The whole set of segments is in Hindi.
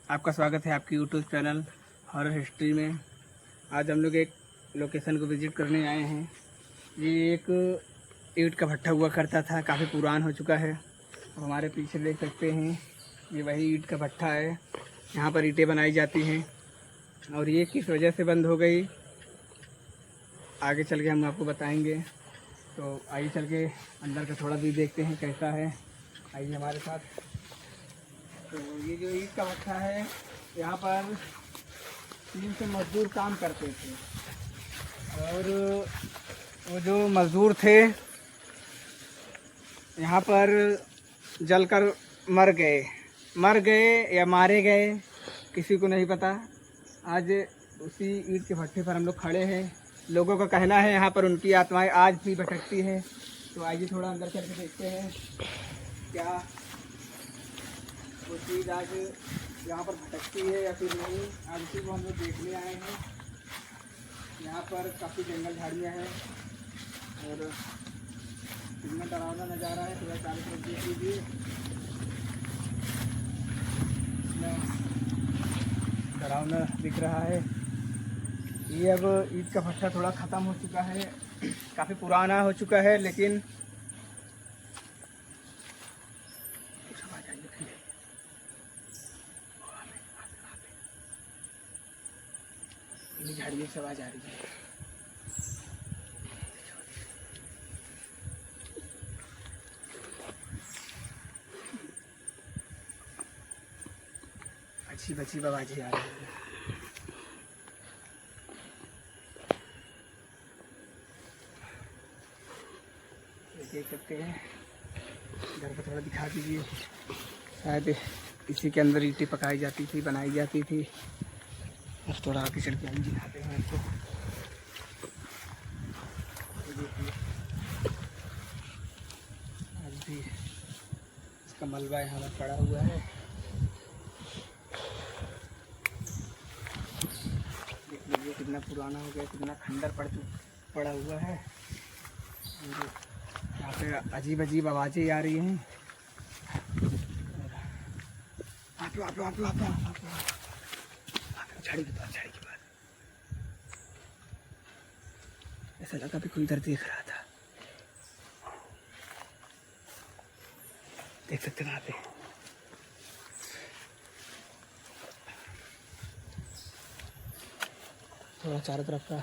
आपका स्वागत है आपकी यूट्यूब चैनल हॉरर हिस्ट्री में। आज हम लोग एक लोकेशन को विज़िट करने आए हैं। ये एक ईंट का भट्टा हुआ करता था, काफ़ी पुरान हो चुका है। अब हमारे पीछे देख सकते हैं, ये वही ईंट का भट्टा है। यहाँ पर ईंटें बनाई जाती हैं और ये किस वजह से बंद हो गई आगे चल के हम आपको बताएंगे। तो आइए चल के अंदर का थोड़ा भी देखते हैं कैसा है। आइए हमारे साथ। तो ये जो ईंट का भट्टा है, यहाँ पर 3 से मजदूर काम करते थे और वो जो मजदूर थे यहाँ पर जलकर मर गए या मारे गए, किसी को नहीं पता। आज उसी ईंट के भट्टे पर हम लोग खड़े हैं। लोगों का कहना है यहाँ पर उनकी आत्माएं आज भी भटकती हैं। तो आइए थोड़ा अंदर चल के देखते हैं क्या वो चीज़ आज यहाँ पर भटकती है या फिर नहीं। आज उसी को हम लोग देखने आए हैं। यहाँ पर काफ़ी जंगल झाड़ियाँ हैं और कितना डरावना नज़ारा है। थोड़ा चारों तरफ देख लीजिए, डरावना दिख रहा है। ये अब ईंट का भट्टा थोड़ा ख़त्म हो चुका है, काफ़ी पुराना हो चुका है, लेकिन झाड़ियों से आवाज़ आ रही है। अजीब अजीब आवाज़ें आ रही है। देख सकते हैं, घर को थोड़ा दिखा दीजिए। शायद इसी के अंदर ईंटें पकाई जाती थी, बनाई जाती थी। और थोड़ा आगे चल के हम दिखाते हैं आपको। आज भी इसका मलबा यहाँ पर पड़ा हुआ है। देख लीजिए कितना पुराना हो गया, कितना खंडर पड़ा हुआ है। यहाँ पे अजीब अजीब आवाज़ें आ रही हैं। झाड़ी के पास ऐसा लगा भी कोई इधर देख रहा था। देख सकते हैं वहाँ पे थोड़ा चारों तरफ का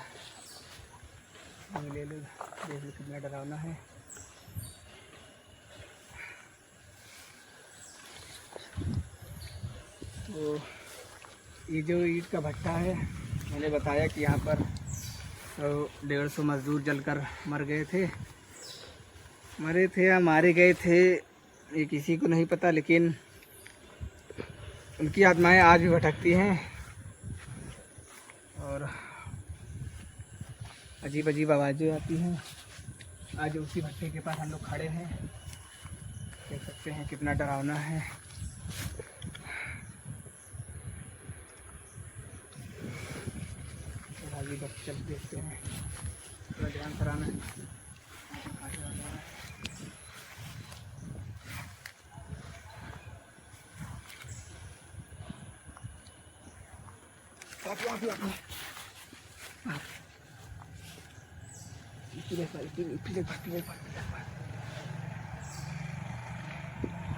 ले लो, देख लो कितना डरावना है। तो ये जो ईंट का भट्टा है, मैंने बताया कि यहाँ पर 150 मजदूर जलकर मरे थे या मारे गए थे, ये किसी को नहीं पता। लेकिन उनकी आत्माएं आज भी भटकती हैं और अजीब अजीब आवाज़ें आती हैं। आज उसी भट्टे के पास हम लोग खड़े हैं। देख सकते हैं कितना डरावना है। तो आगे बच्चे चल देखते हैं, थोड़ा ध्यान कराना है।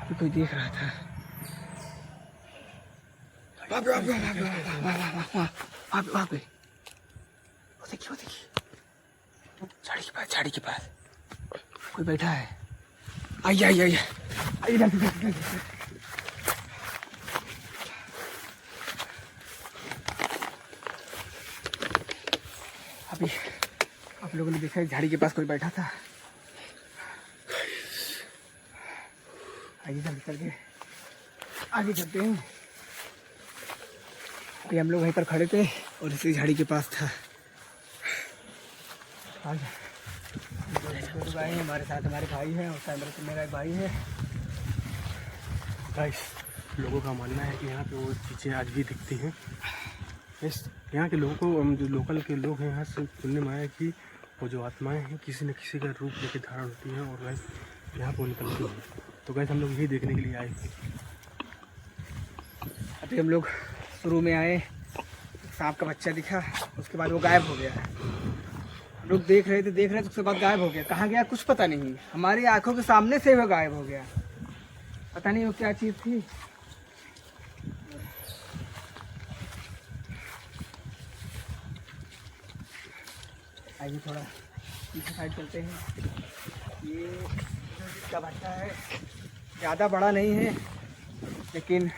कोई देख रहा था। वहाँ पे देखिए झाड़ी के पास कोई बैठा है। आइए अभी आप लोगों ने देखा झाड़ी के पास कोई बैठा था। आइए जल्दी करके आगे चलते हैं। अभी हम लोग वहीं पर खड़े थे और इसी झाड़ी के पास था। भाई हमारे साथ हमारे भाई हैं और कैमरे से मेरा भाई है। गाइस, लोगों का मानना है कि यहाँ पे वो चीज़ें आज भी दिखती हैं। इस यहाँ के लोगों को, जो लोकल के लोग हैं, यहाँ से सुनने में आया कि वो जो आत्माएं हैं किसी न किसी का रूप लेके धारण होती हैं और गाइस यहाँ पर निकलती हैं। तो गाइस हम लोग यही देखने के लिए आए थे। अभी हम लोग शुरू में आए, सांप का बच्चा दिखा, उसके बाद वो गायब हो गया। हम लोग देख रहे थे तो उसके बाद गायब हो गया। कहाँ गया कुछ पता नहीं, हमारी आंखों के सामने से वो गायब हो गया। पता नहीं वो क्या चीज़ थी। आइए थोड़ा पीछे साइड चलते हैं। ये का भट्टा है, ज़्यादा बड़ा नहीं है लेकिन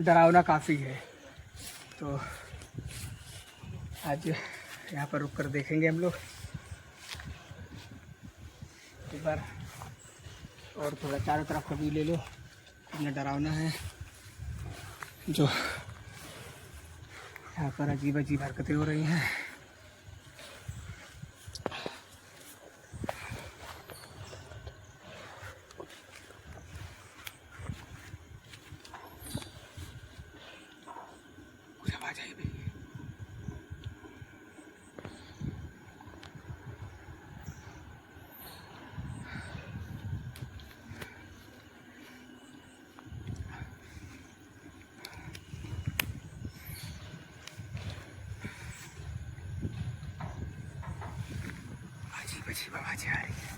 डरावना काफ़ी है। तो आज यहाँ पर रुक कर देखेंगे हम लोग एक बार, और थोड़ा चारों तरफ का व्यू ले लो। इतना डरावना है जो यहाँ पर अजीब अजीब हरकतें हो रही हैं। कुछ आवाज आई भी। अजीब आवाजें आ रही है।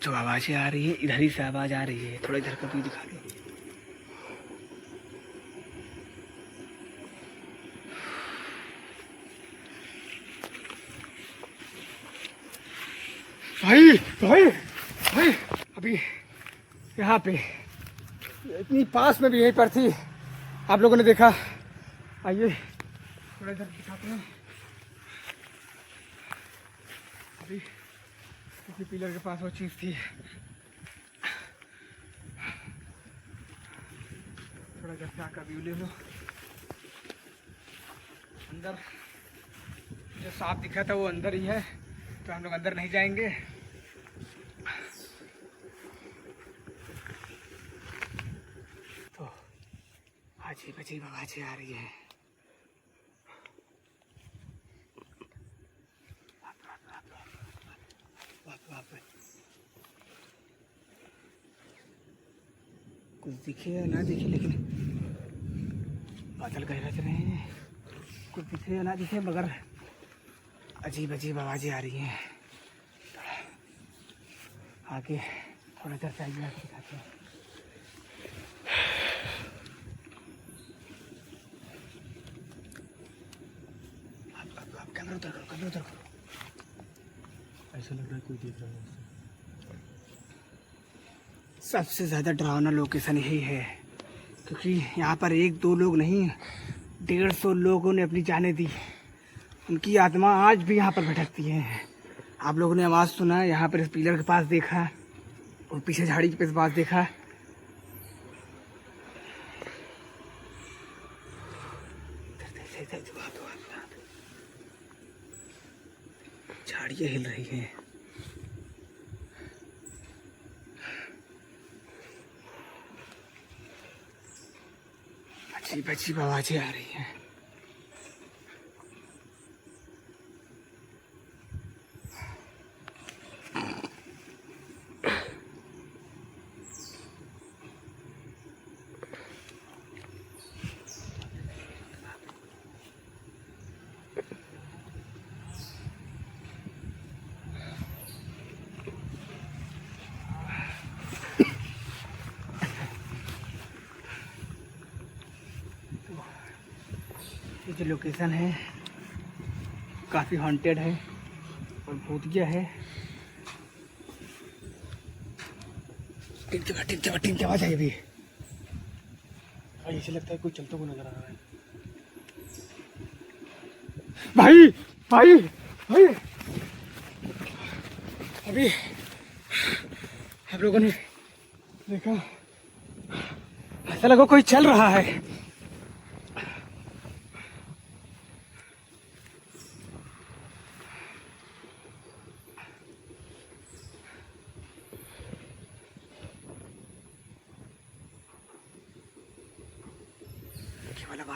जो आवाजें आ रही है इधर ही से आवाज आ रही है। थोड़ा इधर का व्यू दिखा दो। भाई भाई भाई अभी यहाँ पे इतनी पास में भी यहीं पर थी, आप लोगों ने देखा। आइए थोड़ा इधर दिखाते हैं। अभी किसी पिलर के पास वो चीज़ थी। थोड़ा इधर से आकर व्यू ले लो। अंदर जो सांप दिखा था वो अंदर ही है, तो हम लोग अंदर नहीं जाएंगे। तो अजीब अजीब आवाजें आ रही है। कुछ दिखे या ना दिखे, लेकिन बादल गहरा रहे हैं। कुछ दिखे या ना दिखे, मगर अजीब अजीब आवाज़ें आ रही हैं। आगे थोड़ा इधर साइड में दिखाते हैं। आप कैमरा उधर करो, कैमरा उधर करो। ऐसा लग रहा है कोई देख रहा है। सबसे ज़्यादा डरावना लोकेशन यही है, क्योंकि यहाँ पर एक दो लोग नहीं, 150 लोगों ने अपनी जानें दी। उनकी आत्मा आज भी यहाँ पर भटकती है। आप लोगों ने आवाज़ सुना, यहाँ पर इस पिलर के पास देखा और पीछे झाड़ी के पास देखा। झाड़ियाँ हिल रही हैं। अजीब अजीब आवाजें आ रही हैं। ये जो लोकेशन है काफ़ी हॉन्टेड है और भूतिया है। टिन की आवाज़ आई अभी। ऐसे लगता है कोई चलते हुए नजर आ रहा है। भाई भाई भाई अभी आप लोगों ने देखा, ऐसा लगा कोई चल रहा है।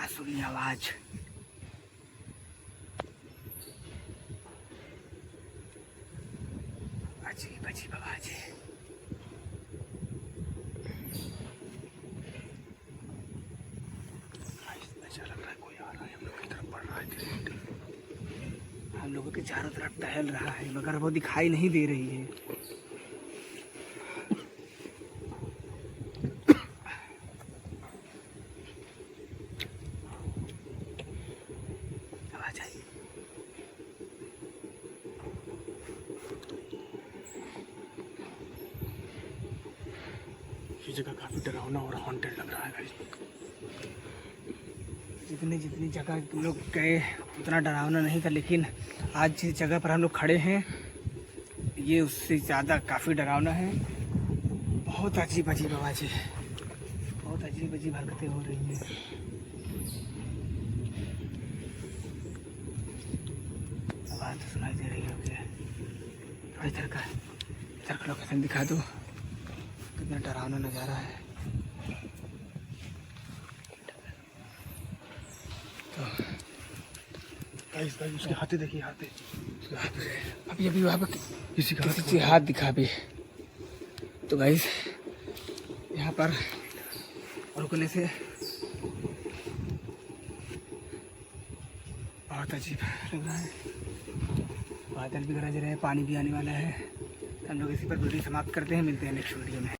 सुनी आवाज। अजीब अजीब आवाज है। ऐसा लग रहा है कोई आ रहा है, हम लोग की तरफ बढ़ रहा है। हम लोगों के चारों तरफ टहल रहा है मगर वो दिखाई नहीं दे रही है। आवाज आई। ये जगह काफी डरावना और हॉन्टेड लग रहा है गाइस। जितनी जगह लोग गए उतना डरावना नहीं था, लेकिन आज जिस जगह पर हम लोग खड़े हैं ये उससे ज़्यादा काफ़ी डरावना है। बहुत अजीब अजीब आवाज़ है, बहुत अजीब अजीब हरकतें हो रही हैं। आवाज़ तो सुनाई दे रही होगी। इधर का लोकेशन दिखा दो, कितना डरावना नज़ारा है। गाइस उसके हाथे देखिए, हाथे अभी वहाँ पर किसी का किसी से हाथ दिखा भी। तो गाइस यहाँ पर रुकने से बहुत अजीब लग रहा है। बादल भी गरज रहे हैं, पानी भी आने वाला है। हम लोग इसी पर वीडियो समाप्त करते हैं, मिलते हैं नेक्स्ट वीडियो में।